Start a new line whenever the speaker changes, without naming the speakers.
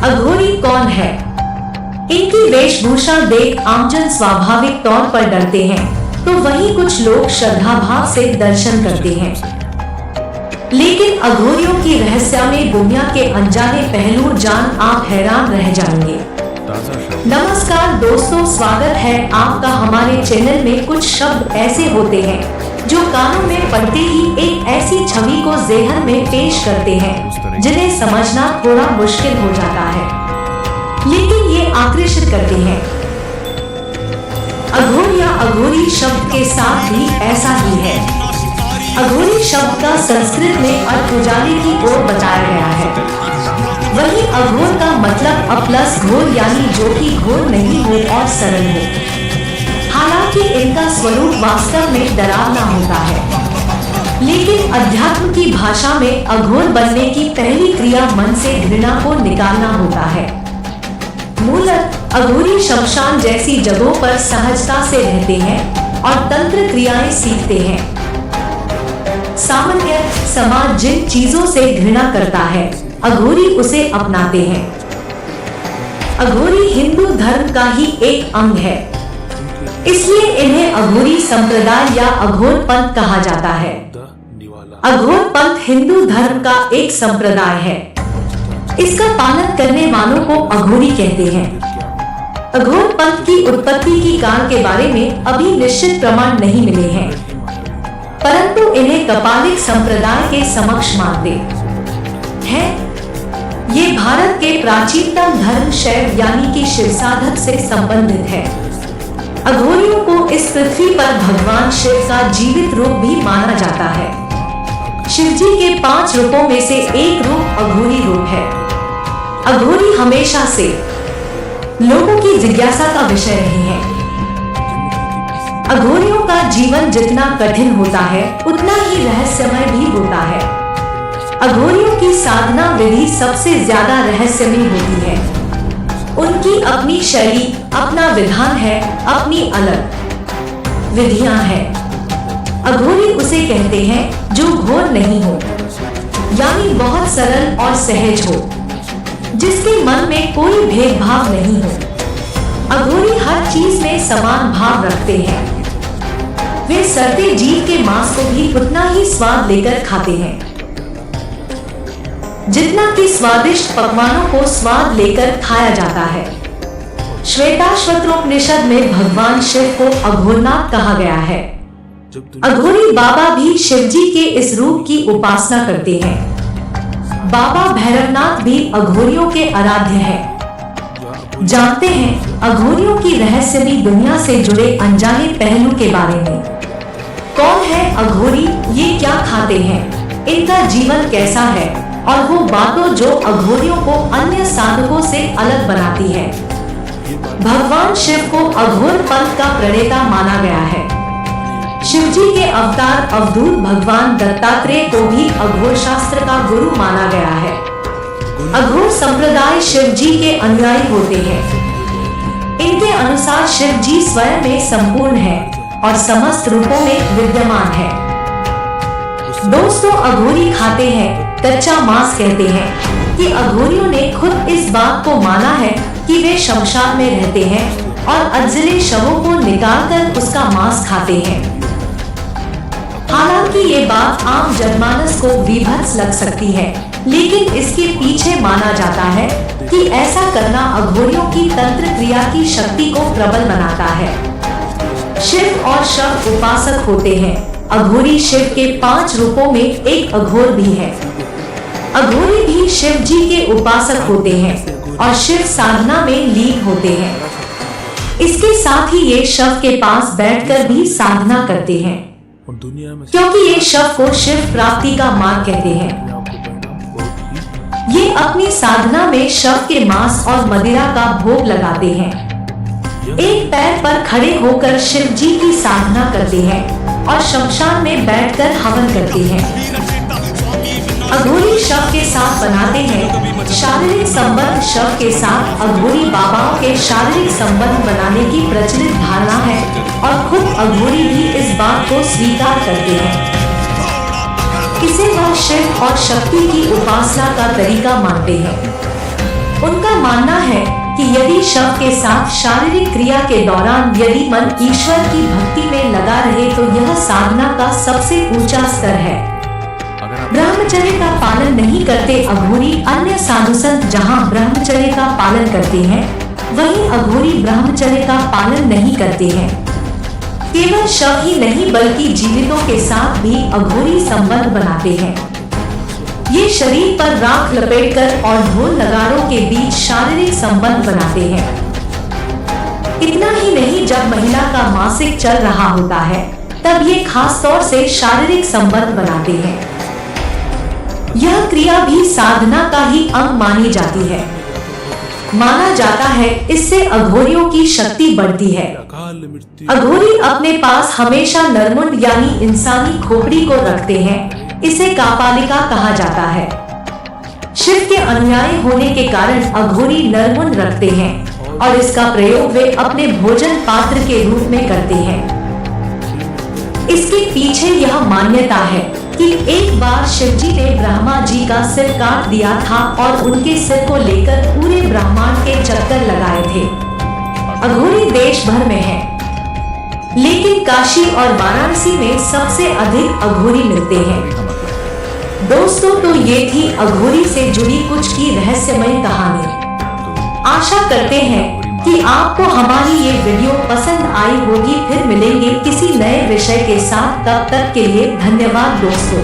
अघोरी कौन है? इनकी वेशभूषा देख आमजन स्वाभाविक तौर पर डरते हैं, तो वहीं कुछ लोग श्रद्धाभाव से दर्शन करते हैं। लेकिन अघोरियों की रहस्यमय दुनिया के अनजाने पहलू जान आप हैरान रह जाएंगे। नमस्कार दोस्तों, स्वागत है आपका हमारे चैनल में। कुछ शब्द ऐसे होते हैं जो कानों में पड़ते ही एक ऐसी छवि को ज़हन में पेश करते हैं जिन्हें समझना थोड़ा मुश्किल हो जाता है, लेकिन ये आकर्षित करते हैं। अघोर या अघोरी शब्द के साथ भी ऐसा ही है। अघोरी शब्द का संस्कृत में अर्थ उजाले की ओर बताया गया है। वहीं अघोर का मतलब अप्लस घोर यानी जो कि घोर नहीं हो और सरल हो। हालांकि इनका स्वरूप वास्तव में डरावना होता है, लेकिन अध्यात्म की भाषा में अघोर बनने की पहली क्रिया मन से घृणा को निकालना होता है। मूलतः अघोरी शमशान जैसी जगहों पर सहजता से रहते हैं और तंत्र क्रियाएं सीखते हैं। सामान्य समाज जिन चीजों से घृणा करता है, अघोरी उसे अपनाते हैं। अघोरी हिंदू धर्म का ही एक अंग है, इसलिए इन्हें अघोरी संप्रदाय या अघोर पंथ कहा जाता है। अघोर पंथ हिंदू धर्म का एक संप्रदाय है। इसका पालन करने वालों को अघोरी कहते हैं। अघोर पंथ की उत्पत्ति की काल के बारे में अभी निश्चित प्रमाण नहीं मिले हैं, परंतु इन्हें कपालिक संप्रदाय के समक्ष मानते हैं। ये भारत के प्राचीनतम धर्म शैव यानी कि शिव साधक से संबंधित है। अघोरियों को इस पृथ्वी पर भगवान शिव का जीवित रूप भी माना जाता है। शिव जी के 5 रूपों में से एक रूप अघोरी रूप है। अघोरी हमेशा से लोगों की जिज्ञासा का विषय रहे हैं। अघोरियों का जीवन जितना कठिन होता है, उतना ही रहस्यमय भी होता है। अघोरियों की साधना विधि सबसे ज्यादा रहस्यमय होती है। उनकी अपनी शैली, अपना विधान है, अपनी अलग विधियां हैं। अघोरी उसे कहते हैं जो घोर नहीं हो, यानी बहुत सरल और सहज हो, जिसके मन में कोई भेदभाव नहीं हो। अघोरी हर चीज में समान भाव रखते हैं। वे सड़ते जीव के मांस को भी उतना ही स्वाद लेकर खाते हैं जितना कि स्वादिष्ट पकवानों को स्वाद लेकर खाया जाता है। श्वेताश्वतरोपनिषद में भगवान शिव को अघोरनाथ कहा गया है। अघोरी बाबा भी शिव जी के इस रूप की उपासना करते हैं। बाबा भैरवनाथ भी अघोरियों के आराध्य हैं। जानते हैं अघोरियों की रहस्यमयी दुनिया से जुड़े अनजाने पहलू के बारे में। कौन है अघोरी, ये क्या खाते हैं, इनका जीवन कैसा है, और वो बातों जो अघोरियों को अन्य साधकों से अलग बनाती है। भगवान शिव को अघोर पंथ का प्रणेता माना गया है। शिव जी के अवतार अवधूत भगवान दत्तात्रेय को भी अघोर शास्त्र का गुरु माना गया है। अघोर संप्रदाय शिव जी के अनुयायी होते हैं। इनके अनुसार शिव जी स्वयं में संपूर्ण है और समस्त रूपों में विद्यमान है। दोस्तों, अघोरी खाते हैं कच्चा मांस। कहते हैं कि अघोरियों ने खुद इस बात को माना है कि वे शमशान में रहते हैं और अजले शवों को निकालकर उसका मांस खाते हैं। हालांकि ये बात आम जनमानस को विभत्स लग सकती है, लेकिन इसके पीछे माना जाता है कि ऐसा करना अघोरियों की तंत्र क्रिया की शक्ति को प्रबल बनाता है। शिव और शव उपासक होते हैं। अघोरी शिव के 5 रूपों में एक अघोर भी है। अघोरी भी शिव जी के उपासक होते हैं और शिव साधना में लीन होते हैं। इसके साथ ही ये शव के पास बैठकर भी साधना करते हैं, क्योंकि ये शव को शिव प्राप्ति का मार्ग कहते हैं। ये अपनी साधना में शव के मांस और मदिरा का भोग लगाते हैं। एक पैर पर खड़े होकर शिव जी की साधना करते हैं और शमशान में बैठकर हवन करते हैं। अघोरी शव के साथ बनाते हैं शारीरिक संबंध। शव के साथ अघोरी बाबाओं के शारीरिक संबंध बनाने की प्रचलित धारणा है और खुद अघोरी भी इस बात को स्वीकार करते हैं। इसे वह शिव और शक्ति की उपासना का तरीका मानते हैं। उनका मानना है कि यदि शव के साथ शारीरिक क्रिया के दौरान यदि मन ईश्वर की भक्ति में लगा रहे तो यह साधना का सबसे ऊंचा स्तर है। ब्रह्मचर्य का पालन नहीं करते अघोरी। अन्य साधु संत जहाँ ब्रह्मचर्य का पालन करते हैं, वहीं अघोरी ब्रह्मचर्य का पालन नहीं करते हैं। केवल शव ही नहीं बल्कि जीवितों के साथ भी अघोरी संबंध बनाते हैं। ये शरीर पर राख लपेटकर और ढोल नगाड़ों के बीच शारीरिक संबंध बनाते हैं। इतना ही नहीं, जब महिला का मासिक चल रहा होता है तब ये खास तौर से शारीरिक संबंध बनाते हैं। यह क्रिया भी साधना का ही अंग मानी जाती है। माना जाता है इससे अघोरियों की शक्ति बढ़ती है। अघोरी अपने पास हमेशा नरमुंड यानी इंसानी खोपड़ी को रखते हैं। इसे कापालिका कहा जाता है। शिव के अनुयायी होने के कारण अघोरी नरमुंड रखते हैं और इसका प्रयोग वे अपने भोजन पात्र के रूप में करते हैं। इसके पीछे यह मान्यता है कि एक बार शिवजी ने ब्रह्मा जी का सिर काट दिया था और उनके सिर को लेकर पूरे ब्रह्मांड के चक्कर लगाए थे। अघोरी देश भर में है, लेकिन काशी और वाराणसी में सबसे अधिक अघोरी मिलते हैं। दोस्तों, तो ये थी अघोरी से जुड़ी कुछ की रहस्यमय कहानी। आशा करते हैं कि आपको हमारी ये वीडियो पसंद आई होगी। फिर मिलेंगे किसी नए विषय के साथ, तब तक के लिए धन्यवाद दोस्तों।